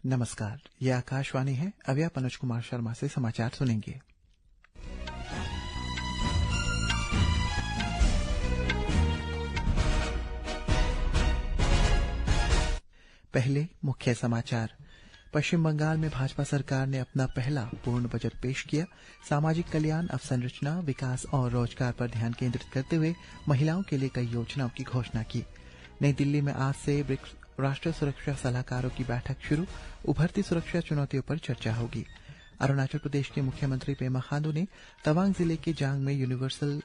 नमस्कार, यह आकाशवाणी है। अभी आप अनुज कुमार शर्मा से समाचार सुनेंगे। पहले मुख्य समाचार। पश्चिम बंगाल में भाजपा सरकार ने अपना पहला पूर्ण बजट पेश किया। सामाजिक कल्याण, अवसंरचना, विकास और रोजगार पर ध्यान केंद्रित करते हुए महिलाओं के लिए कई योजनाओं की घोषणा की। नई दिल्ली में आज से ब्रिक्स राष्ट्रीय सुरक्षा सलाहकारों की बैठक शुरू। उभरती सुरक्षा चुनौतियों पर चर्चा होगी। अरुणाचल प्रदेश के मुख्यमंत्री पेमा खांडू ने तवांग जिले के जांग में यूनिवर्सल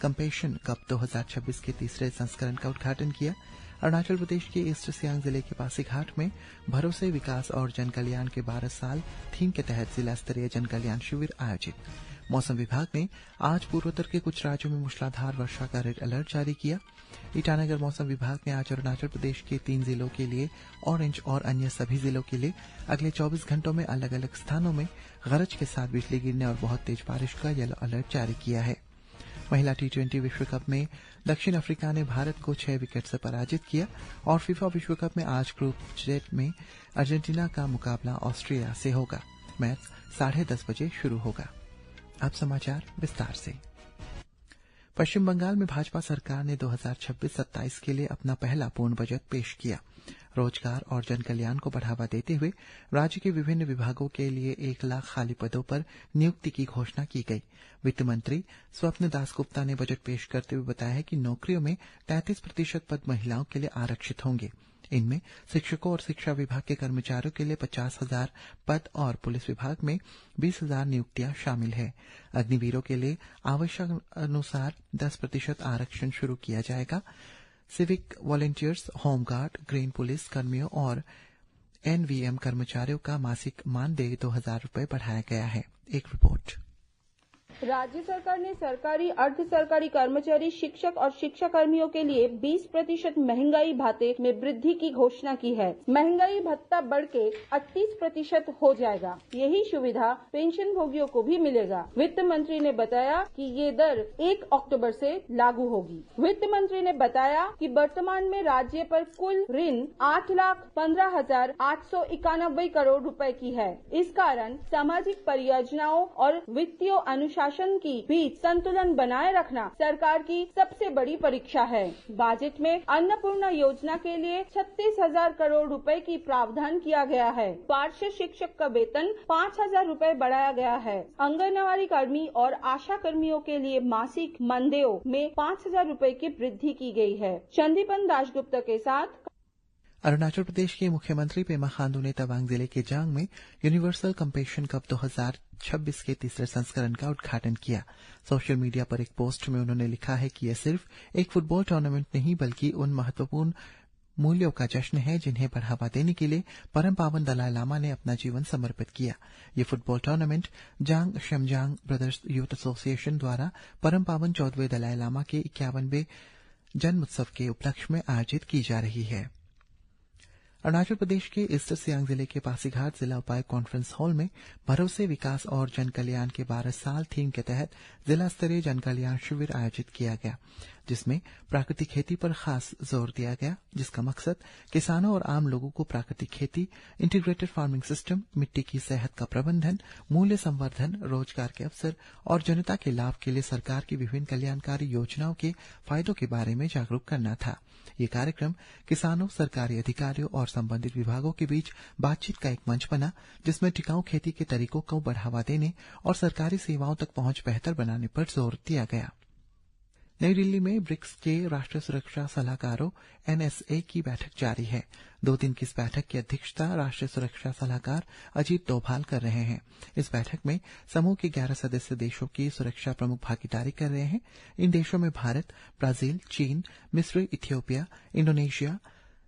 कंपैशन कप 2026 के तीसरे संस्करण का उद्घाटन किया। अरुणाचल प्रदेश के ईस्ट सियांग जिले के पासीघाट में भरोसे, विकास और जन कल्याण के 12 साल थीम के तहत जिला स्तरीय जन कल्याण शिविर आयोजित। मौसम विभाग ने आज पूर्वोत्तर के कुछ राज्यों में मूसलाधार वर्षा का रेड अलर्ट जारी किया। ईटानगर मौसम विभाग ने आज अरुणाचल प्रदेश के 3 जिलों के लिए ऑरेंज और अन्य सभी जिलों के लिए अगले 24 घंटों में अलग अलग स्थानों में गरज के साथ बिजली गिरने और बहुत तेज बारिश का येलो अलर्ट जारी किया है। महिला T20 विश्व कप में दक्षिण अफ्रीका ने भारत को 6 विकेट से पराजित किया और फीफा विश्व कप में आज ग्रुप जेड में अर्जेंटीना का मुकाबला ऑस्ट्रिया से होगा। मैच 10:30 बजे शुरू होगा। अब समाचार विस्तार से। पश्चिम बंगाल में भाजपा सरकार ने 2026-27 के लिए अपना पहला पूर्ण बजट पेश किया। रोजगार और जन कल्याण को बढ़ावा देते हुए राज्य के विभिन्न विभागों के लिए 1 लाख खाली पदों पर नियुक्ति की घोषणा की गई। वित्त मंत्री स्वप्न दासगुप्ता ने बजट पेश करते हुए बताया कि नौकरियों में 33% पद महिलाओं के लिए आरक्षित होंगे। इनमें शिक्षकों और शिक्षा विभाग के कर्मचारियों के लिए 50,000 पद और पुलिस विभाग में 20,000 नियुक्तियां शामिल है। अग्निवीरों के लिए आवश्यक अनुसार 10% आरक्षण शुरू किया जाएगा। Civic volunteers, home guard, green police कर्मियों और NVM कर्मचारियों का मासिक मानदेय 2,000 रुपये बढ़ाया गया है। एक रिपोर्ट। राज्य सरकार ने सरकारी, अर्ध सरकारी कर्मचारी, शिक्षक और शिक्षा कर्मियों के लिए 20% महंगाई भत्ते में वृद्धि की घोषणा की है। महंगाई भत्ता बढ़ के 38% हो जाएगा। यही सुविधा पेंशन भोगियों को भी मिलेगा। वित्त मंत्री ने बताया कि ये दर 1 अक्टूबर से लागू होगी। वित्त मंत्री ने बताया कि वर्तमान में राज्य पर कुल ऋण 8,15,891 करोड़ रुपए की है। इस कारण सामाजिक परियोजनाओं और वित्तीय अनुशासन की बीच संतुलन बनाए रखना सरकार की सबसे बड़ी परीक्षा है। बजट में अन्नपूर्णा योजना के लिए 36,000 करोड़ रुपए की प्रावधान किया गया है। पार्षद शिक्षक का वेतन 5,000 रुपए बढ़ाया गया है। आंगनबाड़ी कर्मी और आशा कर्मियों के लिए मासिक मानदेयों में 5,000 रुपए की वृद्धि की गई है। चंदीपन दासगुप्ता के साथ। अरुणाचल प्रदेश के मुख्यमंत्री पेमा खांडू ने तवांग जिले के जांग में यूनिवर्सल कंपैशन कप 2026 के तीसरे संस्करण का उद्घाटन किया। सोशल मीडिया पर एक पोस्ट में उन्होंने लिखा है कि यह सिर्फ एक फुटबॉल टूर्नामेंट नहीं बल्कि उन महत्वपूर्ण मूल्यों का जश्न है जिन्हें बढ़ावा देने के लिए परम पावन दलाई लामा ने अपना जीवन समर्पित किया। ये फुटबॉल टूर्नामेंट जांग शेमजांग ब्रदर्स यूथ एसोसिएशन द्वारा परम पावन 14वें दलाई लामा के 51वें जन्मोत्सव के उपलक्ष्य में आयोजित की जा रही है। अरुणाचल प्रदेश के ईस्ट सियांग जिले के पासीघाट जिला उपायुक्त कॉन्फ्रेंस हॉल में भरोसे, विकास और जन कल्याण के 12 साल थीम के तहत जिला स्तरीय जन कल्याण शिविर आयोजित किया गया, जिसमें प्राकृतिक खेती पर खास जोर दिया गया, जिसका मकसद किसानों और आम लोगों को प्राकृतिक खेती, इंटीग्रेटेड फार्मिंग सिस्टम, मिट्टी की सेहत का प्रबंधन, मूल्य संवर्धन, रोजगार के अवसर और जनता के लाभ के लिए सरकार की विभिन्न कल्याणकारी योजनाओं के फायदों के बारे में जागरूक करना था। ये कार्यक्रम किसानों, सरकारी अधिकारियों और संबंधित विभागों के बीच बातचीत का एक मंच बना, जिसमें टिकाऊ खेती के तरीकों को बढ़ावा देने और सरकारी सेवाओं तक पहुंच बेहतर बनाने पर जोर दिया गया। नई दिल्ली में ब्रिक्स के राष्ट्रीय सुरक्षा सलाहकारों NSA की बैठक जारी है। 2 दिन की इस बैठक की अध्यक्षता राष्ट्रीय सुरक्षा सलाहकार अजीत डोभाल कर रहे हैं। इस बैठक में समूह के 11 सदस्य देशों की सुरक्षा प्रमुख भागीदारी कर रहे हैं। इन देशों में भारत, ब्राजील, चीन, मिस्र, इथियोपिया, इंडोनेशिया,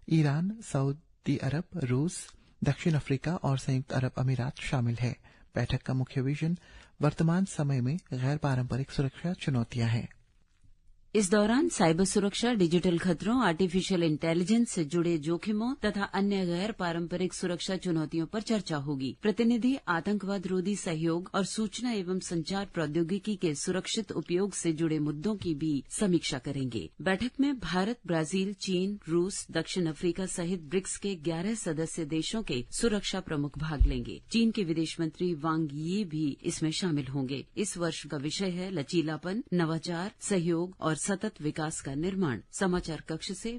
ईरान, सऊदी अरब, रूस, दक्षिण अफ्रीका और संयुक्त अरब अमीरात शामिल है। बैठक का मुख्य विजन वर्तमान समय में गैर पारंपरिक सुरक्षा चुनौतियां हैं। इस दौरान साइबर सुरक्षा, डिजिटल खतरों, आर्टिफिशियल इंटेलिजेंस से जुड़े जोखिमों तथा अन्य गैर पारंपरिक सुरक्षा चुनौतियों पर चर्चा होगी। प्रतिनिधि आतंकवाद रोधी सहयोग और सूचना एवं संचार प्रौद्योगिकी के सुरक्षित उपयोग से जुड़े मुद्दों की भी समीक्षा करेंगे। बैठक में भारत, ब्राजील, चीन, रूस, दक्षिण अफ्रीका सहित ब्रिक्स के 11 सदस्य देशों के सुरक्षा प्रमुख भाग लेंगे। चीन के विदेश मंत्री वांग यी भी इसमें शामिल होंगे। इस वर्ष का विषय है लचीलापन, नवाचार, सहयोग और सतत विकास का निर्माण। समाचार कक्ष से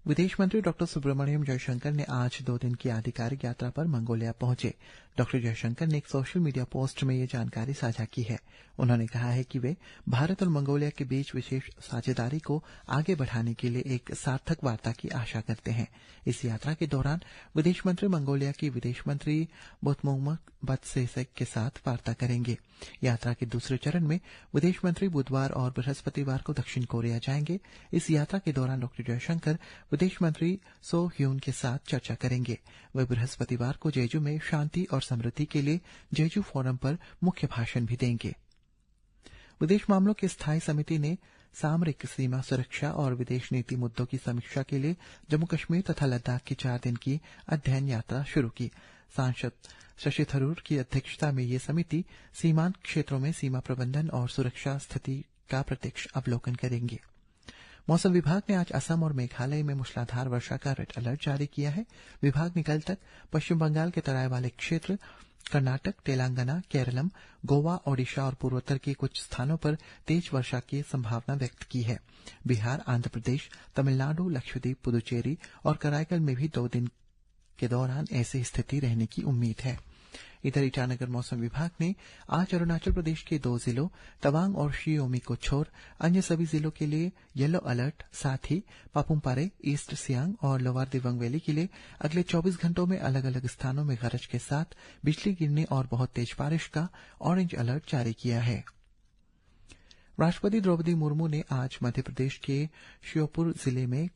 विदेश मंत्री डॉक्टर सुब्रमण्यम जयशंकर ने आज 2 दिन की आधिकारिक यात्रा पर मंगोलिया पहुंचे। डॉक्टर जयशंकर ने एक सोशल मीडिया पोस्ट में ये जानकारी साझा की है। उन्होंने कहा है कि वे भारत और मंगोलिया के बीच विशेष साझेदारी को आगे बढ़ाने के लिए एक सार्थक वार्ता की आशा करते हैं। इस यात्रा के दौरान विदेश मंत्री मंगोलिया की विदेश मंत्री बोतमोंगमक बत्सेसेक के साथ वार्ता करेंगे। यात्रा के दूसरे चरण में विदेश मंत्री बुधवार और बृहस्पतिवार को दक्षिण कोरिया जाएंगे। इस यात्रा के दौरान डॉक्टर जयशंकर विदेश मंत्री सो ह्यून के साथ चर्चा करेंगे। वे बृहस्पतिवार को जेजू में शांति और समृद्धि के लिए जेजू फोरम पर मुख्य भाषण भी देंगे। विदेश मामलों की स्थायी समिति ने सामरिक सीमा सुरक्षा और विदेश नीति मुद्दों की समीक्षा के लिए जम्मू कश्मीर तथा लद्दाख की 4 दिन की अध्ययन यात्रा शुरू की। सांसद शशि थरूर की अध्यक्षता में ये समिति सीमांत क्षेत्रों में सीमा प्रबंधन और सुरक्षा स्थिति का प्रत्यक्ष अवलोकन करेंगे। मौसम विभाग ने आज असम और मेघालय में मूसलाधार वर्षा का रेड अलर्ट जारी किया है। विभाग ने कल तक पश्चिम बंगाल के तराई वाले क्षेत्र, कर्नाटक, तेलंगाना, केरलम, गोवा, ओडिशा और पूर्वोत्तर के कुछ स्थानों पर तेज वर्षा की संभावना व्यक्त की है। बिहार, आंध्र प्रदेश, तमिलनाडु, लक्षद्वीप, पुदुचेरी और कराईकल में भी 2 दिन के दौरान ऐसी स्थिति रहने की उम्मीद है। इधर ईटानगर मौसम विभाग ने आज अरुणाचल प्रदेश के 2 जिलों तवांग और शी ओमी को छोड़ अन्य सभी जिलों के लिए येलो अलर्ट, साथ ही पापुमपारे, ईस्ट सियांग और लोअर दिबांग वैली के लिए अगले 24 घंटों में अलग अलग स्थानों में गरज के साथ बिजली गिरने और बहुत तेज बारिश का ऑरेंज अलर्ट जारी किया है। राष्ट्रपति द्रौपदी मुर्मू ने आज मध्य प्रदेश के श्योपुर जिले में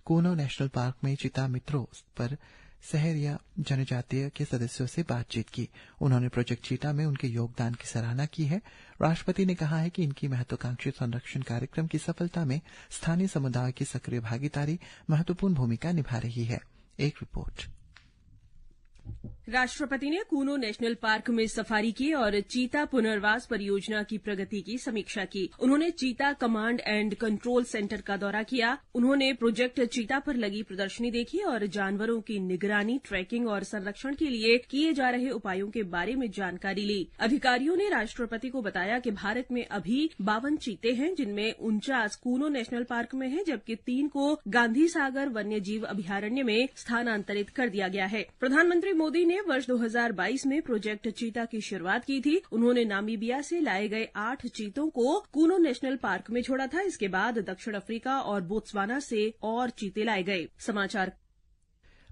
कूनो नेशनल पार्क में चीता मित्रों पर सहरिया जनजातीय के सदस्यों से बातचीत की। उन्होंने प्रोजेक्ट चीता में उनके योगदान की सराहना की है। राष्ट्रपति ने कहा है कि इनकी महत्वाकांक्षी संरक्षण कार्यक्रम की सफलता में स्थानीय समुदाय की सक्रिय भागीदारी महत्वपूर्ण भूमिका निभा रही है। एक रिपोर्ट। राष्ट्रपति ने कूनो नेशनल पार्क में सफारी की और चीता पुनर्वास परियोजना की प्रगति की समीक्षा की। उन्होंने चीता कमांड एंड कंट्रोल सेंटर का दौरा किया। उन्होंने प्रोजेक्ट चीता पर लगी प्रदर्शनी देखी और जानवरों की निगरानी, ट्रैकिंग और संरक्षण के लिए किए जा रहे उपायों के बारे में जानकारी ली। अधिकारियों ने राष्ट्रपति को बताया कि भारत में अभी 52 चीते हैं, जिनमें 49 कूनो नेशनल पार्क में हैं, जबकि 3 को गांधी सागर वन्य जीव अभयारण्य में स्थानांतरित कर दिया गया है। प्रधानमंत्री मोदी ने वर्ष 2022 में प्रोजेक्ट चीता की शुरुआत की थी। उन्होंने नामीबिया से लाए गए 8 चीतों को कूनो नेशनल पार्क में छोड़ा था। इसके बाद दक्षिण अफ्रीका और बोत्सवाना से और चीते लाए गए। समाचार।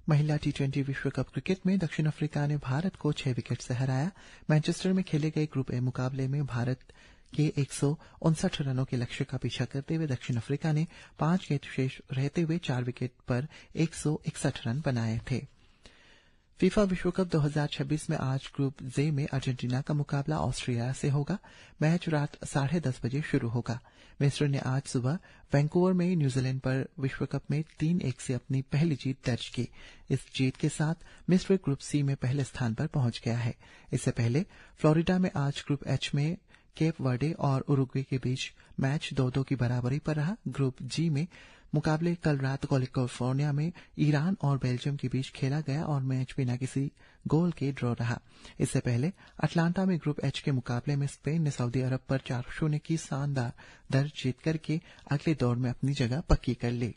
महिला T20 विश्व कप क्रिकेट में दक्षिण अफ्रीका ने भारत को 6 विकेट से हराया। मैनचेस्टर में खेले गए ग्रुप ए मुकाबले में भारत के 159 रनों के लक्ष्य का पीछा करते हुए दक्षिण अफ्रीका ने 5 गेंद शेष रहते हुए 4 विकेट पर 161 रन बनाए थे। फीफा विश्व कप 2026 में आज ग्रुप जे में अर्जेंटीना का मुकाबला ऑस्ट्रिया से होगा। मैच रात 10:30 बजे शुरू होगा। मिस्र ने आज सुबह वैंकूवर में न्यूजीलैंड पर विश्व कप में 3-1 से अपनी पहली जीत दर्ज की। इस जीत के साथ मिस्र ग्रुप सी में पहले स्थान पर पहुंच गया है। इससे पहले फ्लोरिडा में आज ग्रुप एच में केप वर्डे और उरुग्वे के बीच मैच 2-2 की बराबरी पर रहा। ग्रुप जी में मुकाबले कल रात कैलिफोर्निया में ईरान और बेल्जियम के बीच खेला गया और मैच बिना किसी गोल के ड्रॉ रहा। इससे पहले अटलांटा में ग्रुप एच के मुकाबले में स्पेन ने सऊदी अरब पर 4-0 की शानदार दर जीत करके अगले दौर में अपनी जगह पक्की कर ली।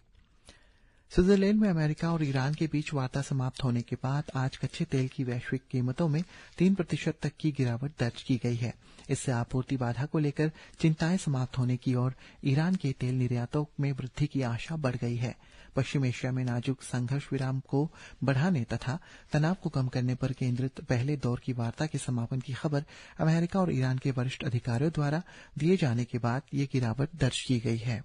स्विट्जरलैंड में अमेरिका और ईरान के बीच वार्ता समाप्त होने के बाद आज कच्चे तेल की वैश्विक कीमतों में 3% तक की गिरावट दर्ज की गई है। इससे आपूर्ति बाधा को लेकर चिंताएं समाप्त होने की और ईरान के तेल निर्यातों में वृद्धि की आशा बढ़ गई है। पश्चिम एशिया में नाजुक संघर्ष विराम को बढ़ाने तथा तनाव को कम करने पर केंद्रित पहले दौर की वार्ता के समापन की खबर अमेरिका और ईरान के वरिष्ठ अधिकारियों द्वारा दिए जाने के बाद ये गिरावट दर्ज की गई है।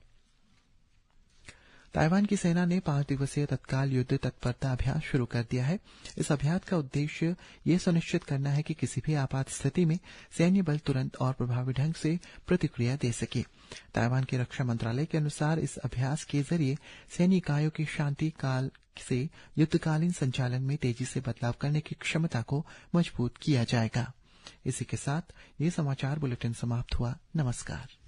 ताइवान की सेना ने 5 दिवसीय तत्काल युद्ध तत्परता अभ्यास शुरू कर दिया है। इस अभ्यास का उद्देश्य ये सुनिश्चित करना है कि किसी भी आपात स्थिति में सैन्य बल तुरंत और प्रभावी ढंग से प्रतिक्रिया दे सके। ताइवान के रक्षा मंत्रालय के अनुसार इस अभ्यास के जरिए सैन्य इकाइयों की शांति काल से युद्धकालीन संचालन में तेजी से बदलाव करने की क्षमता को मजबूत किया जाएगा। इसी के साथ ये समाचार बुलेटिन समाप्त हुआ। नमस्कार।